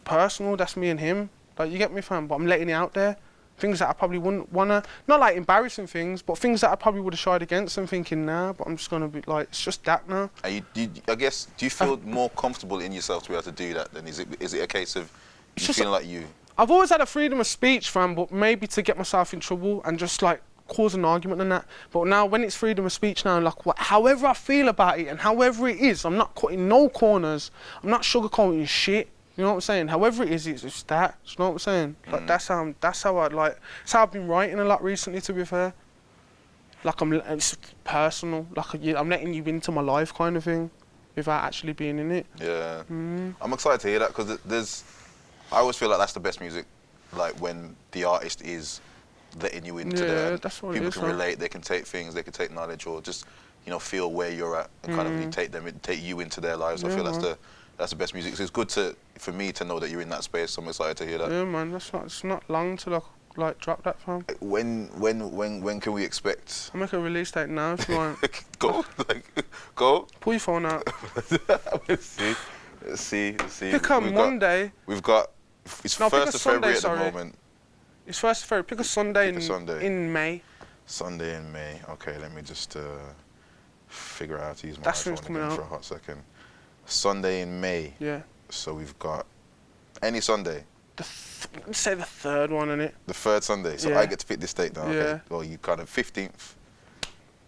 Personal, that's me and him. Like, you get me, fam? But I'm letting it out there. Things that I probably wouldn't wanna, not like embarrassing things, but things that I probably would have shied against and thinking, nah, but I'm just gonna be like, it's just that now. And I guess, do you feel more comfortable in yourself to be able to do that then? Is it a case of you feeling like you? I've always had a freedom of speech, fam, but maybe to get myself in trouble and just like cause an argument and that. But now when it's freedom of speech now, like however I feel about it and however it is, I'm not cutting no corners, I'm not sugarcoating shit. You know what I'm saying? However it is, it's that. You know what I'm saying? Like, that's how I've been writing a lot recently, to be fair. Like, it's personal. Like, I'm letting you into my life kind of thing without actually being in it. Yeah. I'm excited to hear that because I always feel like that's the best music, like when the artist is letting you into their, that's what people it is, can relate, they can take things, they can take knowledge, or just, feel where you're at and kind of really take you into their lives. I feel that's the best music. So it's good for me to know that you're in that space. So I'm excited to hear that. Yeah, man. It's not long to like drop that, fam. When can we expect? I'll make a release date now if you want. Go. Pull your phone out. Let's see. Pick a Monday. We've got. It's 1st of February at the moment. It's 1st of February. Pick a Sunday in May. Sunday in May. Okay, let me just figure out how to use my iPhone again for a hot second. Sunday in May. Yeah. So we've got any Sunday. Let's say the 3rd one, innit? The 3rd Sunday. So I get to pick this date now. Okay. Yeah. Well, you kind of 15th.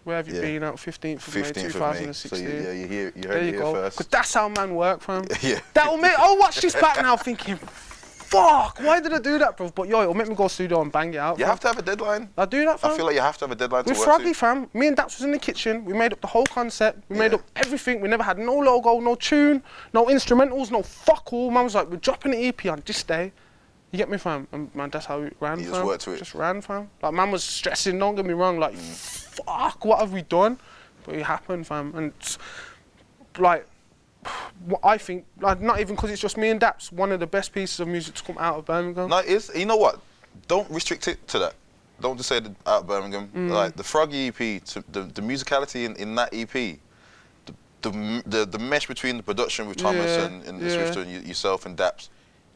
Where have you been out? 15th of May 2016. So you heard there it you here go. first. Because that's how man work, fam. Yeah. That'll make. I'll watch this back now thinking, fuck, why did I do that, bro? But yo, it'll make me go studio and bang it out. You fam. have to have a deadline. I do that, fam. I feel like you have to have a deadline to With work Froggy, to. fam. Me and Daps was in the kitchen. We made up the whole concept. We made up everything. We never had no logo, no tune, no instrumentals, no fuck all. Man was like, we're dropping an EP on this day. You get me, fam? And man, that's how it ran, fam. You just worked to it. Just ran, fam. Like, man was stressing, don't get me wrong. Like, fuck, what have we done? But it happened, fam. And, like, what I think, like, not even because it's just me and Daps, one of the best pieces of music to come out of Birmingham. No, it is. You know what? Don't restrict it to that. Don't just say out of Birmingham. Like, the Froggy EP, the musicality in that EP, the mesh between the production with Thomas and Swifter and yourself and Daps,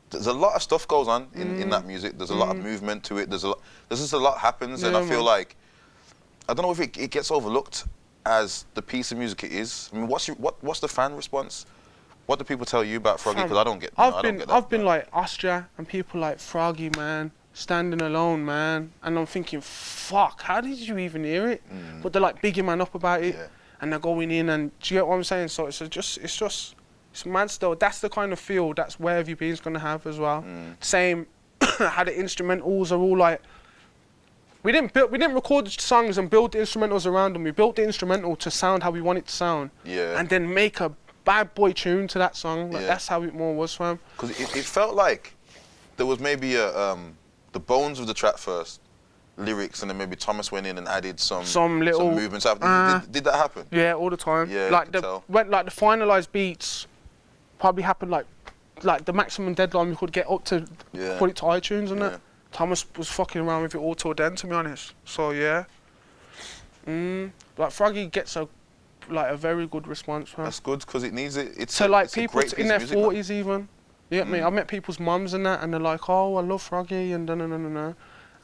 there's a lot of stuff goes on in that music. There's a lot of movement to it. There's just a lot happens, and I feel like, I don't know if it gets overlooked as the piece of music it is. I mean, what's the fan response? What do people tell you about Froggy? Because I don't get. I've been like Austria and people like Froggy, man, standing alone, man, and I'm thinking, fuck, how did you even hear it? But they're like bigging man up about it, and they're going in, and do you get what I'm saying? So it's mad still. That's the kind of feel that's Where Have You Been's gonna have as well. Same, how the instrumentals are all like We didn't record the songs and build the instrumentals around them. We built the instrumental to sound how we want it to sound. Yeah. And then make a bad boy tune to that song. Like, Yeah. that's how it more was, fam. Because it felt like there was maybe the bones of the track first, lyrics, and then maybe Thomas went in and added some little movements after. Did that happen? Yeah, all the time. Yeah, like I could tell. the finalized beats probably happened like the maximum deadline we could get up to put it to iTunes and that. Thomas was fucking around with it all till then, to be honest. So yeah. Like Froggy gets a very good response, fam. That's good because it needs it. It's so like it's a people great in their piece of music, 40s even. You get me? I met people's mums and that, and they're like, "Oh, I love Froggy," and no.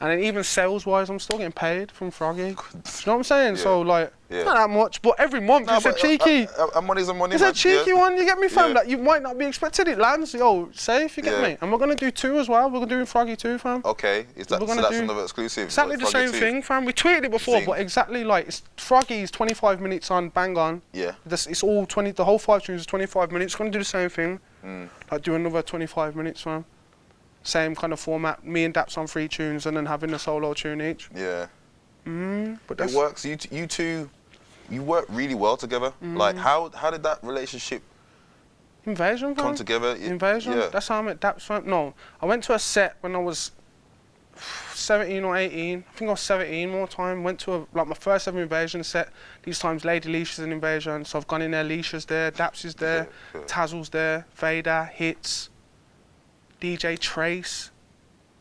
And then even sales-wise, I'm still getting paid from Froggy. You know what I'm saying? Yeah. So like, not that much, but every month it's a cheeky. Money's a money. It's a cheeky one, you get me, fam? Yeah. Like, you might not be expected, it lands, yo, safe, you get me? And we're gonna do 2 as well, we're doing Froggy 2, fam. Okay, so that's another exclusive. Exactly the same thing, fam. We tweeted it before, but exactly like, it's Froggy's 25 minutes on, bang on. Yeah. It's all 20, the whole 5 tunes is 25 minutes, gonna do the same thing. Like, do another 25 minutes, fam. Same kind of format, me and Daps on 3 tunes and then having a solo tune each. Yeah. But that's it works. You two, you work really well together. Like, how did that relationship Invasion, fam. come together? Invasion. Yeah. That's how I met Daps, fam. No, I went to a set when I was 17 or 18. I think I was 17 more time. Went to my first ever Invasion set. These times Lady Leshurr's in Invasion, so I've gone in there. Leshurr's there, Daps is there, Tazzle's there, Vader, Hits, DJ Trace,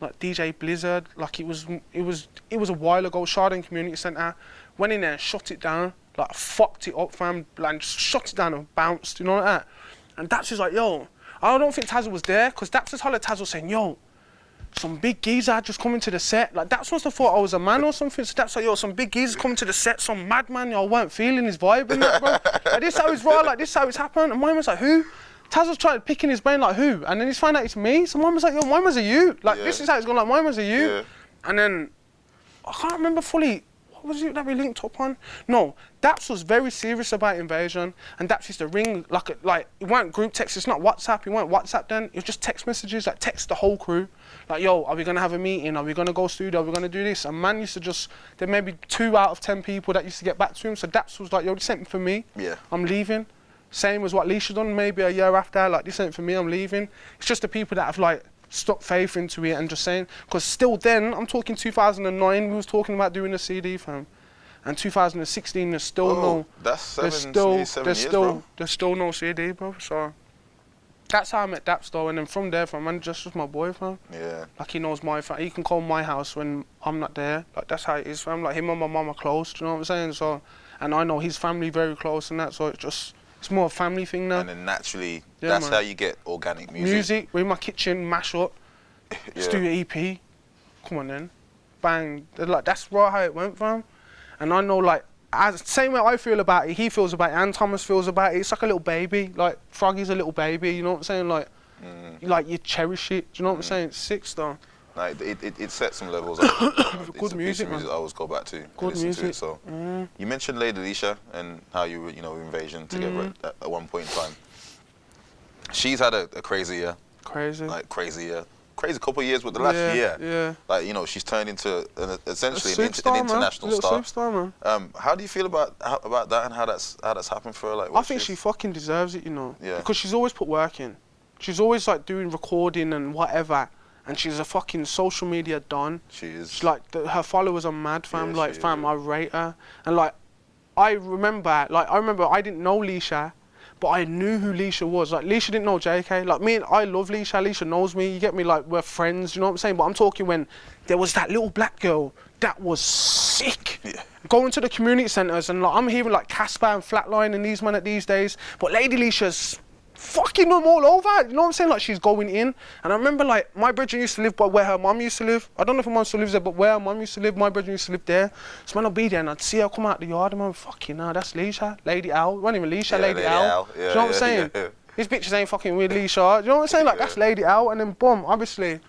like DJ Blizzard. Like it was a while ago. Sharding Community Centre. Went in there and shut it down. Like fucked it up, fam. Like just shut it down and bounced. You know like that. And Daps is like, yo, I don't think Tazzle was there, because Daps is hollered Tazzle saying, yo, some big geezer had just come into the set. Like, Daps must have thought I was a man or something. So Daps like, yo, some big geezer coming to the set, some madman, y'all weren't feeling his vibe and that, bro. Like, this how it's raw, like, this how it's happened. And mine was like, who? Tazzle's trying to pick in his brain, like, who? And then he's found out it's me. So mine was like, yo, mine was a you. Like, this is how it's gone, like, mine was a you. Yeah. And then, I can't remember fully, what was it that we linked up on? No, Daps was very serious about Invasion, and Daps used to ring, like, it weren't group text, it's not WhatsApp, it weren't WhatsApp then, it was just text messages, like, text the whole crew. Like, yo, are we gonna have a meeting? Are we gonna go studio? Are we gonna do this? And man used to just, there may be 2 out of 10 people that used to get back to him, so Daps was like, yo, this ain't for me, I'm leaving. Same as what Leshurr done, maybe a year after, like, this ain't for me, I'm leaving. It's just the people that have, like, stuck faith into it and just saying, because still then, I'm talking 2009, we was talking about doing a CD, fam. And 2016, there's still no. That's 7 years, bro. There's still no CD, bro. So that's how I met Daps, though. And then from there, fam, man, just my boy, fam. Yeah. Like, he knows my fam. He can call my house when I'm not there. Like, that's how it is, fam. Like, him and my mum are close. Do you know what I'm saying? So, and I know his family very close and that. So it's more a family thing now. And then naturally, that's how you get organic music. Music, we're in my kitchen, mash up, let's do your EP. Come on then, bang. Like, that's right how it went, fam. And I know, like, same way I feel about it, he feels about it, and Thomas feels about it. It's like a little baby. Like, Froggy's a little baby, you know what I'm saying? Like, you cherish it, do you know what I'm saying? It's sick, though. Like, it sets some levels. Good music, man. I always go back to. Good music. To it, so, you mentioned Lady Leshurr and how you were, Invasion together at one point in time. She's had a crazy year. Crazy. Like, crazy year. Crazy couple of years, but the last year, like, she's turned into essentially an international star. Superstar, man. How do you feel about that and how that's happened for her? Like, I think she fucking deserves it, Yeah. because she's always put work in. She's always like doing recording and whatever, and she's a fucking social media don. She is. She's like her followers are mad, fam. Yeah, like, fam, I rate her, and like, I remember I didn't know Leshurr. But I knew who Leshurr was. Like, Leshurr didn't know Jaykae. Like, I love Leshurr. Leshurr knows me. You get me? Like, we're friends, you know what I'm saying? But I'm talking when there was that little black girl that was sick. Yeah. Going to the community centres and, like, I'm hearing, like, Casper and Flatline and these men at these days. But Lady Leshurr's fucking them all over. You know what I'm saying? Like, she's going in. And I remember, like, my brethren used to live by where her mum used to live. I don't know if her mum still lives there, but where her mum used to live, my brethren used to live there. So when I'd be there and I'd see her come out the yard and I'm fucking, that's Leshurr, Lady Owl. It wasn't even Leshurr, Lady Owl. Yeah, do you know what I'm saying? Yeah. These bitches ain't fucking with Leshurr. Do you know what I'm saying? Like, that's Lady Owl. And then, boom, obviously,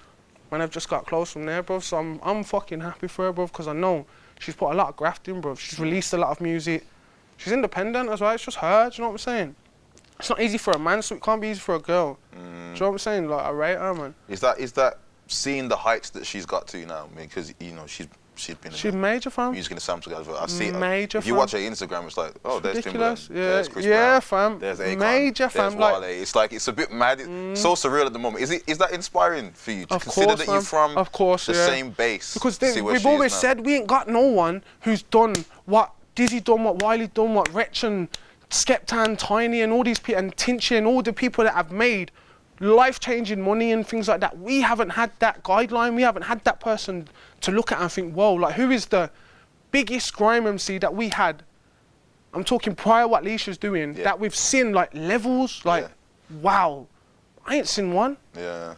when I've just got close from there, bro. So I'm fucking happy for her, bro, because I know she's put a lot of graft in, bro. She's released a lot of music. She's independent as well. It's just her. Do you know what I'm saying? It's not easy for a man, so it can't be easy for a girl. Do you know what I'm saying? Like, I rate her, man. Is that seeing the heights that she's got to now? Because she's she'd been She's in major, fam. music in the sample advert. I see it. Major, If you fam. watch her Instagram, it's like, oh, there's Ridiculous. Timbaland, Yeah, there's Chris yeah, Brown, fam. there's Akon, Major, there's fam. Wale. Like, It's like, it's a bit mad. It's so surreal at the moment. Is that inspiring for you to of consider course, that fam. you're from of course, the yeah. same base? Because to see where we've she is always now? said we ain't got no one who's done what Dizzy done, what Wiley done, what Wretch and Skepta, Tiny and all these people, and Tinchy and all the people that have made life-changing money and things like that. We haven't had that guideline. We haven't had that person to look at and think, whoa, like who is the biggest grime MC that we had? I'm talking prior what Leshurr's doing, that we've seen like levels, like, wow. I ain't seen one. Yeah.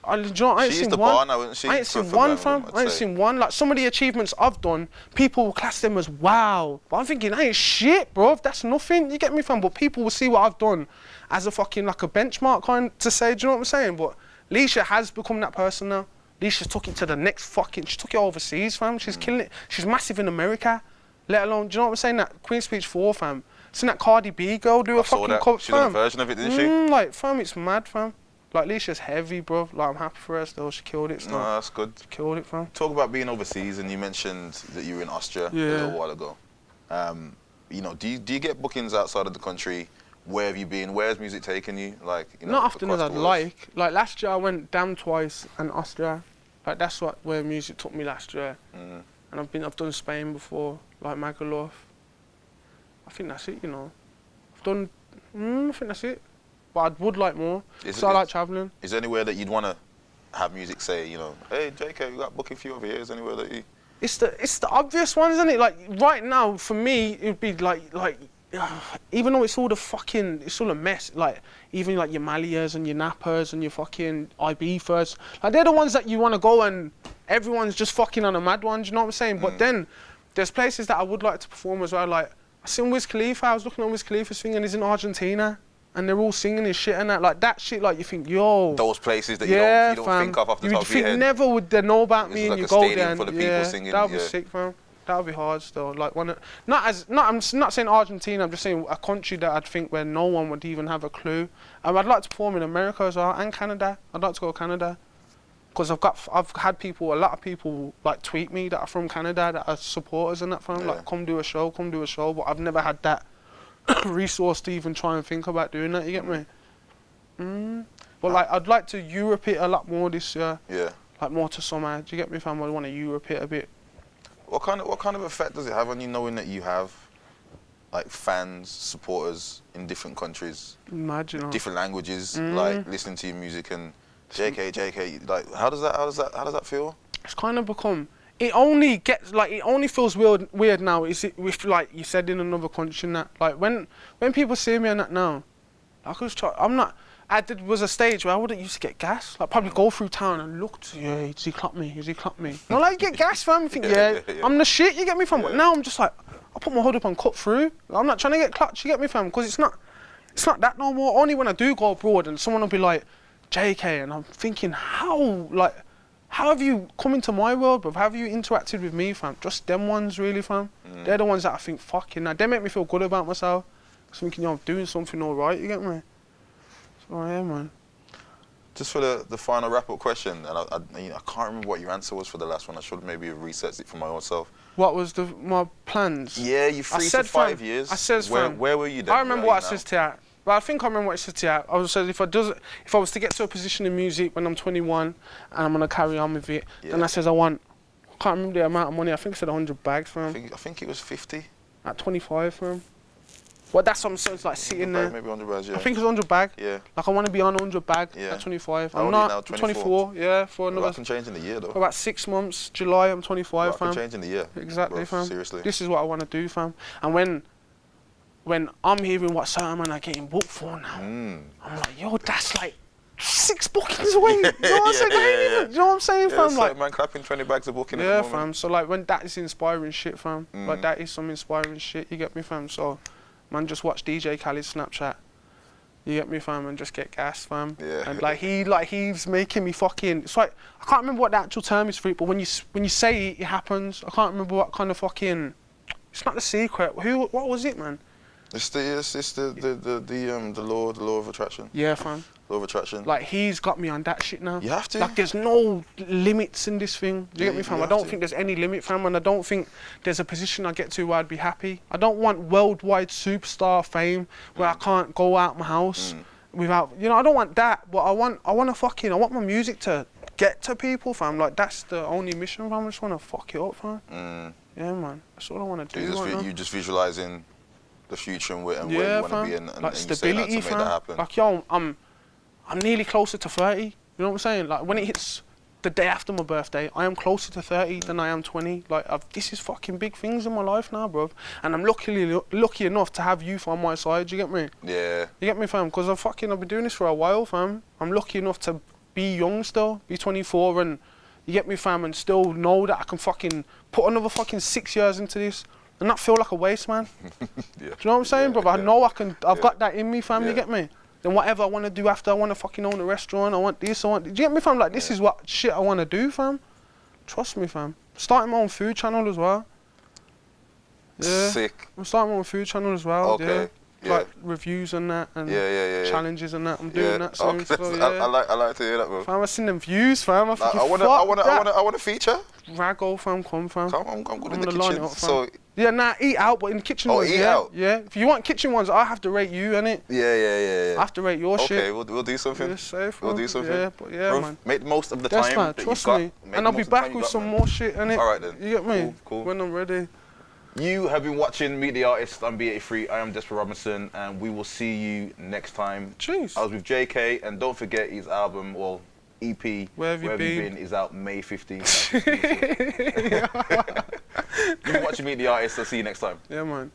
I ain't seen the one. bar now, isn't she? I ain't seen For one, Birmingham, fam. I'd I ain't say. seen one. Like some of the achievements I've done, people will class them as wow. But I'm thinking, that ain't shit, bro. That's nothing. You get me, fam? But people will see what I've done as a fucking like a benchmark kind to say. Do you know what I'm saying? But Leshurr has become that person now. Leshurr took it to the next fucking. She took it overseas, fam. She's killing it. She's massive in America. Let alone, do you know what I'm saying? That Queen's Speech 4, fam. Seen that Cardi B girl do a saw fucking that. cover, She done a version of it, didn't she? Like, fam, it's mad, fam. Like, Leshurr's heavy, bro. Like, I'm happy for her still. She killed it still. No, that's good. She killed it, fam. Talk about being overseas, and you mentioned that you were in Austria a little while ago. You know, do you get bookings outside of the country? Where have you been? Where's music taking you? Like, you know, Not often as across I'd the world? like. Like, last year I went damn twice and Austria. Like, that's where music took me last year. Mm. And I've done Spain before, like Magaluf. I think that's it, you know. I've done, I think that's it. But I would like more, so I like travelling. Is there anywhere that you'd want to have music say, you know, hey, Jaykae, we got booking for you over here? Is there anywhere that you... It's the obvious one, isn't it? Like, right now, for me, it would be like even though it's all a mess, like, even like your Malias and your Nappers and your fucking Ibifas, like, they're the ones that you want to go and everyone's just fucking on a mad one, do you know what I'm saying? But then, there's places that I would like to perform as well, like, I seen Wiz Khalifa, I was looking on Wiz Khalifa's thing and he's in Argentina. And they're all singing his shit and that shit, like, you think, yo. Those places that you don't think of off the top of your head. Never would they know about me, and you go there and full of people singing, that would be sick, fam. That would be hard still. Like, I'm not saying Argentina, I'm just saying a country that I'd think where no one would even have a clue. I'd like to perform in America as well, and Canada. I'd like to go to Canada. Because I've had a lot of people like tweet me that are from Canada, that are supporters and that, fam. Like, come do a show, but I've never had that resource to even try and think about doing that, you get me? But like, I'd like to Europe it a lot more this year. Yeah. Like, more to summer. Do you get me, fam? I want to Europe it a bit. What kind of effect does it have on you knowing that you have like fans, supporters in different countries, Imagine. different languages, like listening to your music and Jaykae, like how does that feel? It's kind of become. It only feels weird now. Is it with, like you said, in another country and that. Like when people see me and that now, I was a stage where I wouldn't used to get gas. Like, probably go through town and look to, does he clap me? Does he clap me? No, like, you get gas, fam. You think, I'm the shit, you get me, fam? But now I'm just like, I put my hood up and cut through. I'm not trying to get clutch, you get me, fam? Because it's not that no more. Only when I do go abroad and someone will be like, Jaykae, and I'm thinking, how have you come into my world, bruv? How have you interacted with me, fam? Just them ones, really, fam. They're the ones that I think, fucking, they make me feel good about myself. I'm thinking, I'm doing something all right, you get me? So, yeah, man. Just for the final wrap-up question, and I can't remember what your answer was for the last one. I should maybe have researched it for my own self. What was my plans? Yeah, you 3 to 5 years. I said, where were you then? I remember what I said to you. But I think I remember what I said to you. I said if I was to get to a position in music when I'm 21 and I'm gonna carry on with it, then I said I can't remember the amount of money. I think I said 100 bags for him. I think it was 50. At 25 for him. Well, that's what I'm saying. It's like sitting there. Maybe 100 bags, yeah. I think it was 100 bag. Yeah. Like, I want to be on 100 bag at 25. I'm not. I'm 24. Yeah, for another. I can change in a year though. For about 6 months. July, I'm 25, fam. I can change in a year. Exactly, fam. Seriously. This is what I want to do, fam. And when I'm hearing what certain man are getting booked for now, I'm like, yo, that's like 6 bookings away. You know what I'm saying? You know what I'm saying, fam? Like, man, clapping 20 bags of booking. Yeah, fam. So like, when that is inspiring shit, fam. Like, that is some inspiring shit. You get me, fam? So, man, just watch DJ Khaled's Snapchat. You get me, fam, and just get gas, fam. Yeah. And he's making me fucking. It's like, I can't remember what the actual term is for it, but when you say it, it happens. I can't remember what kind of fucking. It's not The Secret. What was it, man? It's the law of attraction. Yeah, fam. Law of attraction. Like, he's got me on that shit now. You have to. Like, there's no limits in this thing. Do you get me, fam? you I don't have to. think there's any limit, fam, and I don't think there's a position I get to where I'd be happy. I don't want worldwide superstar fame where I can't go out my house without, you know, I don't want that, but I want my music to get to people, fam. Like, that's the only mission, fam. I just want to fuck it up, fam. Yeah, man. That's what I want to do. You just visualizing the future and where you yeah, want to fam. be, and Like, you stability, say that to fam. make that happen. Like, yo, I'm nearly closer to 30. You know what I'm saying? Like, when it hits the day after my birthday, I am closer to 30 than I am 20. Like, this is fucking big things in my life now, bro. And I'm lucky enough to have youth on my side. You get me? Yeah. You get me, fam? Because I've been doing this for a while, fam. I'm lucky enough to be young still, be 24, and you get me, fam, and still know that I can fucking put another fucking 6 years into this and not feel like a waste, man. Yeah. Do you know what I'm saying, brother? I know I can. I've got that in me, fam. You get me? Then whatever I want to do after, I want to fucking own a restaurant. I want this. Do you get me, fam? Like, this is what shit I want to do, fam. Trust me, fam. Starting my own food channel as well. Yeah. Sick. I'm starting my own food channel as well. Okay. Yeah. Like reviews and that, and challenges and that. I'm doing that soon. Okay. So, yeah. I like to hear that, bro. Fam, I seen them views, fam. I want to feature. Rago, fam, come, fam. I'm good in gonna the line kitchen. it up, fam. So yeah, nah, eat out, but in the kitchen ones, eat yeah. out? Yeah. If you want kitchen ones, I have to rate you, innit? Yeah. I have to rate your shit. Okay, we'll do something. Yeah, safe, We'll do something. Yeah, but yeah, Bro, man. make the most of the That's time man, that trust you've got. me. Make And the I'll be most of the time back you with got, some man. more shit, innit? All right then. You get me? Cool. When I'm ready. You have been watching Meet the Artist. I'm B83. I am Despa Robinson, and we will see you next time. Jeez. I was with Jaykae, and don't forget his album, well, EP, Where Have You Been? is out May 15th. You've been watching Meet the Artist. I'll see you next time. Yeah, man.